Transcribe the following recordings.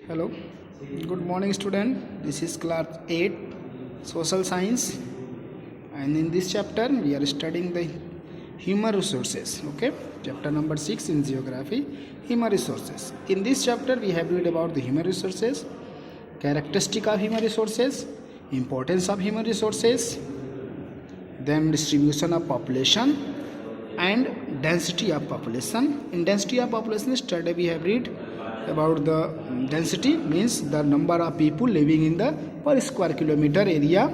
Hello, good morning student. This is class 8 social science, and in this chapter we are studying the human resources. Okay, chapter number 6 in geography, human resources. In this chapter we have read about the human resources, characteristic of human resources, importance of human resources, then distribution of population and density of population. In density of population study we have read about the density means the number of people living in the per square kilometer area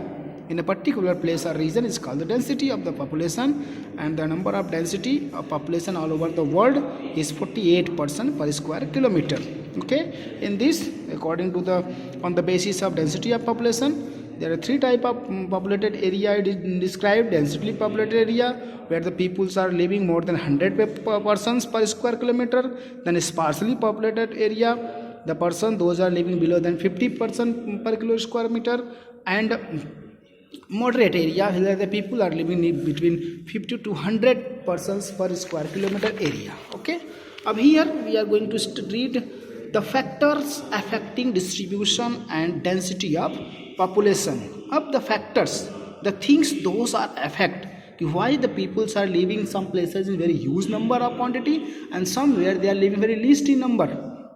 in a particular place or region is called the density of the population, and the number of density of population all over the world is 48% per square kilometer. Okay, in this according to the on the basis of density of population there are three type of populated area. It is described densely populated area where the peoples are living more than 100 persons per square kilometer. Then sparsely populated area, the person those are living below than 50% per kilo square meter, and moderate area where the people are living between 50 to 100 persons per square kilometer area. Okay, अब here we are going to read the factors affecting distribution and density of population. Up the factors, the things those are affect why the peoples are living some places in very huge number of quantity and somewhere they are living very least in number.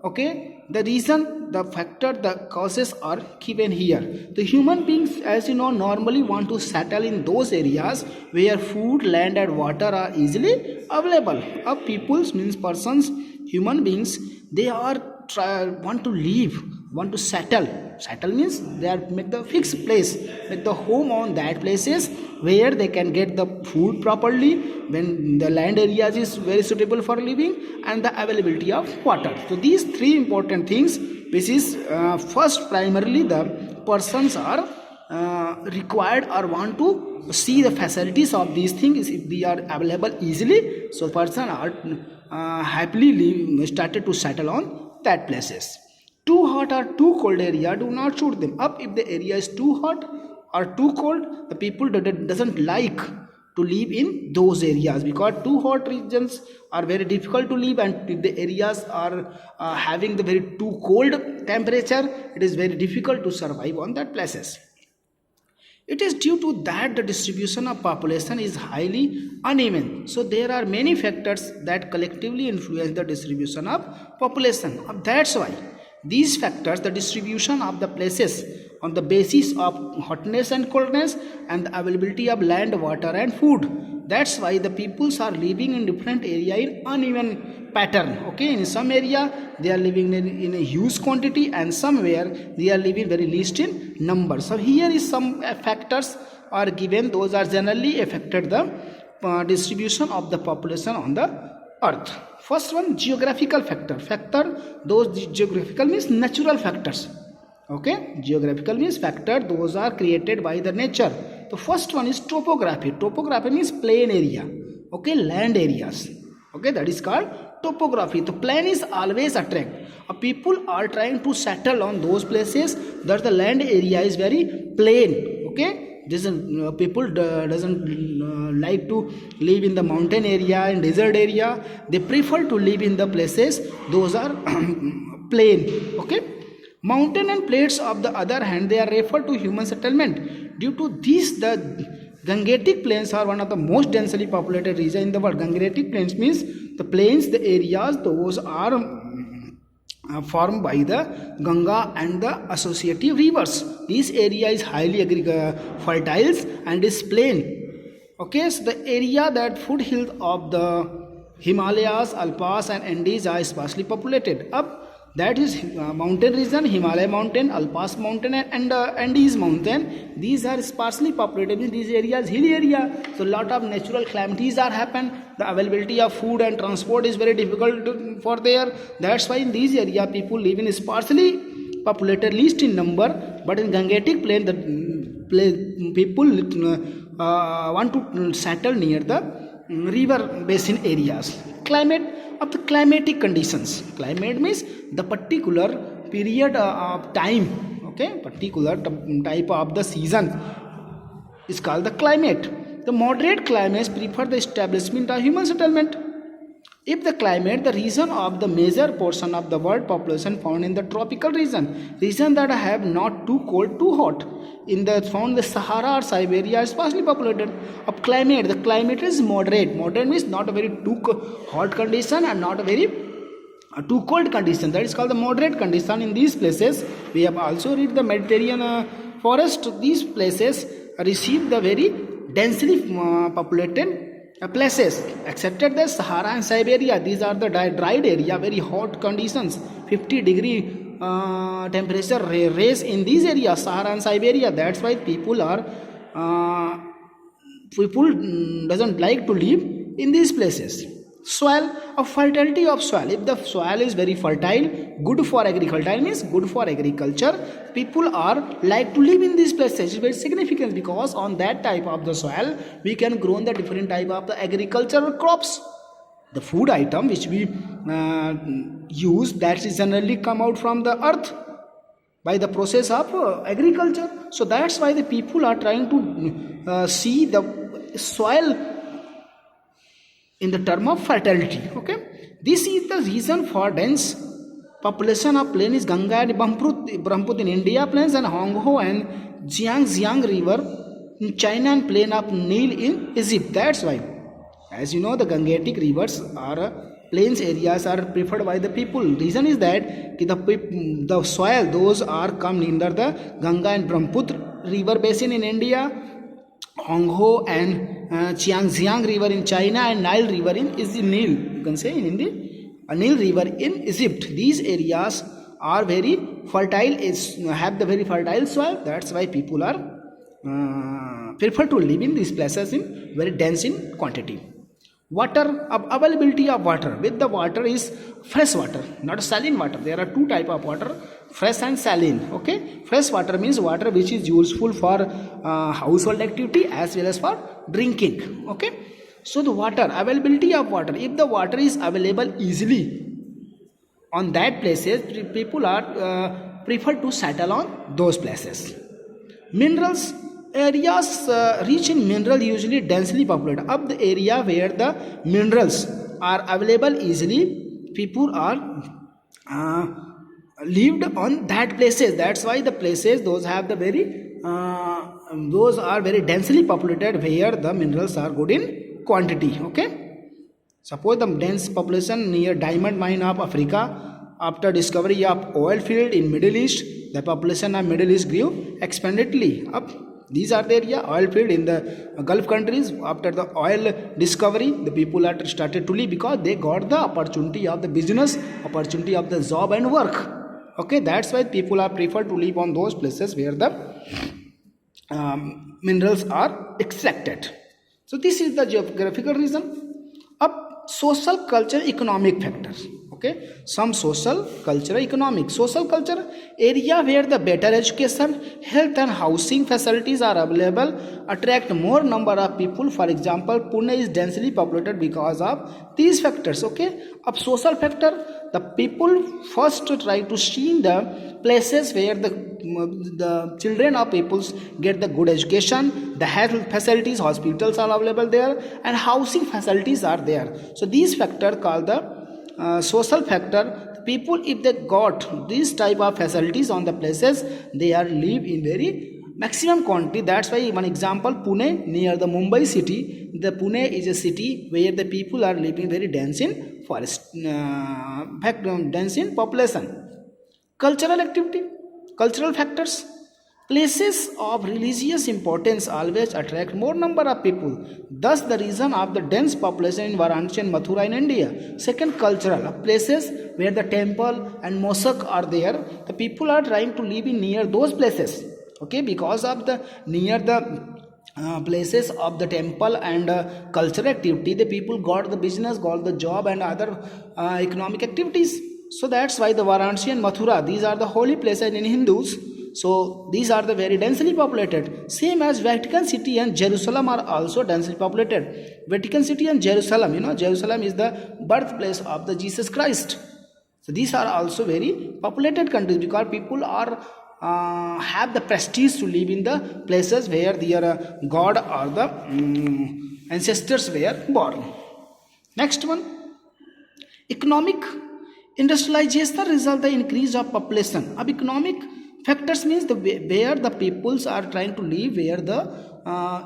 Okay, the reason, the factor, the causes are given here. The human beings, as you know, normally want to settle in those areas where food, land and water are easily available. Up peoples means persons, human beings, they are want to live, want to settle. Settle means they are make the fixed place, make the home on that places where they can get the food properly, when the land areas is very suitable for living, and the availability of water. So these three important things, which is first primarily the persons are required or want to see the facilities of these things if they are available easily. So person are happily started to settle on that places. Too hot or too cold area do not suit them. Up if the area is too hot or too cold, the people doesn't like to live in those areas because too hot regions are very difficult to live, and if the areas are having the very too cold temperature, it is very difficult to survive on that places. It is due to that the distribution of population is highly uneven. So there are many factors that collectively influence the distribution of population. That's why these factors, the distribution of the places on the basis of hotness and coldness and the availability of land, water and food. That's why the peoples are living in different area in uneven pattern. Okay, in some area they are living in a huge quantity and somewhere they are living very least in number. So here is some factors are given, those are generally affected the distribution of the population on the earth. First one, geographical factor, those geographical means natural factors. Okay, geographical means factor those are created by the nature. The first one is topography. Topography means plain area. Okay, land areas. Okay, that is called topography. The plain is always attract. People are trying to settle on those places that the land area is very plain. Okay, people doesn't like to live in the mountain area and desert area. They prefer to live in the places those are plain. Okay, mountain and plains of the other hand, they are referred to human settlement. Due to this, the Gangetic plains are one of the most densely populated region in the world. Gangetic plains means the plains, the areas those are formed by the Ganga and the associative rivers. This area is highly fertile and is plain. Okay, so the area that foothills of the Himalayas, Alps and Andes are sparsely populated. Up that is mountain region, Himalaya mountain, Alps mountain and Andes mountain. These are sparsely populated in these areas, hilly area. So lot of natural calamities are happen. The availability of food and transport is very difficult for there. That's why in these area people live in sparsely populated, least in number. But in Gangetic plain, the people want to settle near the river basin areas. Climate of the climatic conditions. Climate means the particular period of time. Okay, particular type of the season is called the climate. The moderate climates prefer the establishment of human settlement. If the climate, the region of the major portion of the world population found in the tropical region that have not too cold, too hot. In the found the Sahara or Siberia is sparsely populated. Of climate, the climate is moderate. Moderate means not a very too hot condition and not a very too cold condition. That is called the moderate condition. In these places, we have also read the Mediterranean forest. These places receive the very densely populated places, excepted the Sahara and Siberia. These are the dried area, very hot conditions, 50-degree temperature raise in these areas, Sahara and Siberia. That's why people doesn't like to live in these places. Soil, of fertility of soil. If the soil is very fertile, good for agriculture, means good for agriculture, people are like to live in these places. It's very significant because on that type of the soil we can grow the different type of the agricultural crops. The food item which we use, that is generally come out from the earth by the process of agriculture. So that's why the people are trying to see the soil in the term of fertility. Okay, this is the reason for dense population of plain is Ganga and Brahmaputra in India, plains and Hongho and Jiang river in China, and plain of Nile in Egypt. That's why, as you know, the Gangetic rivers are plains areas are preferred by the people. Reason is that the soil, those are come under the Ganga and Brahmaputra river basin in India, Hongho and Jiang river in China, and Nile river is in Nile, you can say in Hindi, Nile river in Egypt. These areas are very fertile, have the very fertile soil. That's why people are prefer to live in these places in very dense in quantity. Water, availability of water. With the water is fresh water, not saline water. There are two type of water, fresh and saline. Okay, fresh water means water which is useful for household activity as well as for drinking. Okay, so the water, availability of water. If the water is available easily on that places, people are prefer to settle on those places. Minerals, areas rich in mineral usually densely populated. Of the area where the minerals are available easily, people are lived on that places. That's why the places those have the very those are very densely populated where the minerals are good in quantity. Okay, suppose the dense population near diamond mine of Africa. After discovery of oil field in Middle East, the population of Middle East grew exponentially up. These are the area, oil field in the Gulf countries. After the oil discovery, the people are started to live because they got the opportunity of the business, opportunity of the job and work. Okay, that's why people are prefer to live on those places where the minerals are extracted. So this is the geographical reason. Up social, culture, economic factors. Okay, some social, cultural, economic. Social culture, area where the better education, health and housing facilities are available attract more number of people. For example, Pune is densely populated because of these factors. Okay, of social factor, the people first try to see in the places where the children of peoples get the good education, the health facilities, hospitals are available there, and housing facilities are there. So these factors called the social factor. People, if they got these type of facilities on the places, they are live in very maximum quantity. That's why one example, Pune near the Mumbai city. The Pune is a city where the people are living very dense in forest, dense in population. Cultural activity, cultural factors. Places of religious importance always attract more number of people. Thus, the reason of the dense population in Varanasi and Mathura in India. Second, cultural. Places where the temple and mosque are there, the people are trying to live in near those places. Okay, because of the near the places of the temple and cultural activity, the people got the business, got the job and other economic activities. So that's why the Varanasi and Mathura, these are the holy places in Hindus. So these are the very densely populated. Same as Vatican City and Jerusalem are also densely populated. Vatican City and Jerusalem, you know, Jerusalem is the birthplace of the Jesus Christ. So these are also very populated countries because people are have the prestige to live in the places where their God or the ancestors were born. Next one, Economic industrialization result the increase of population. अब economic factors means where the peoples are trying to live, where the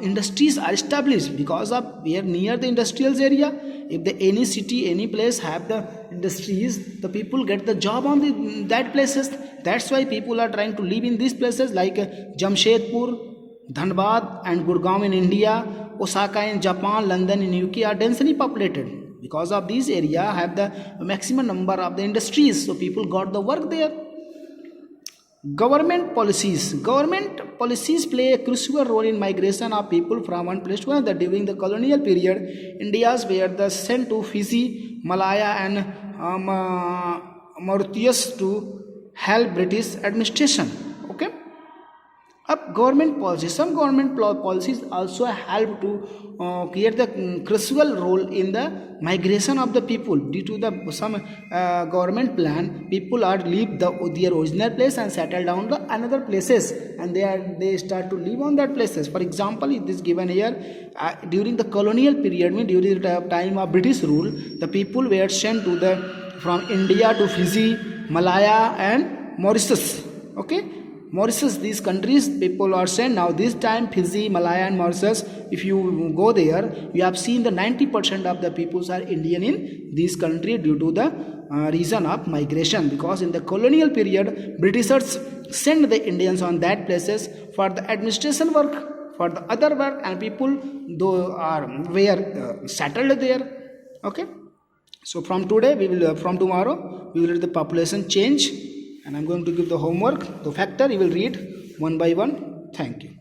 industries are established, because of we are near the industrial area. If the any city, any place have the industries, the people get the job on that places. That's why people are trying to live in these places like Jamshedpur, Dhanbad and Gurgaon in India, Osaka in Japan, London in UK are densely populated. Because of these area have the maximum number of the industries, so people got the work there. Government policies play a crucial role in migration of people from one place to another. During the colonial period, Indians were the sent to Fiji, Malaya and Mauritius to help British administration. Okay. Up government policies, some government policies also help to create the crucial role in the migration of the people. Due to the some government plan, people are leave their original place and settle down the another places, and they start to live on that places. For example, it is given here during the colonial period, during the time of British rule, the people were sent to from India to Fiji, Malaya and Mauritius. Okay. Mauritius, these countries people are sent. Now this time Fiji, Malaya and Mauritius, if you go there, you have seen the 90% of the peoples are Indian in this country due to the reason of migration, because in the colonial period Britishers sent the Indians on that places for the administration work, for the other work, and people though are were settled there. Okay, so from today we will from tomorrow we will read the population change, and I'm going to give the homework, the factor you will read one by one. Thank you.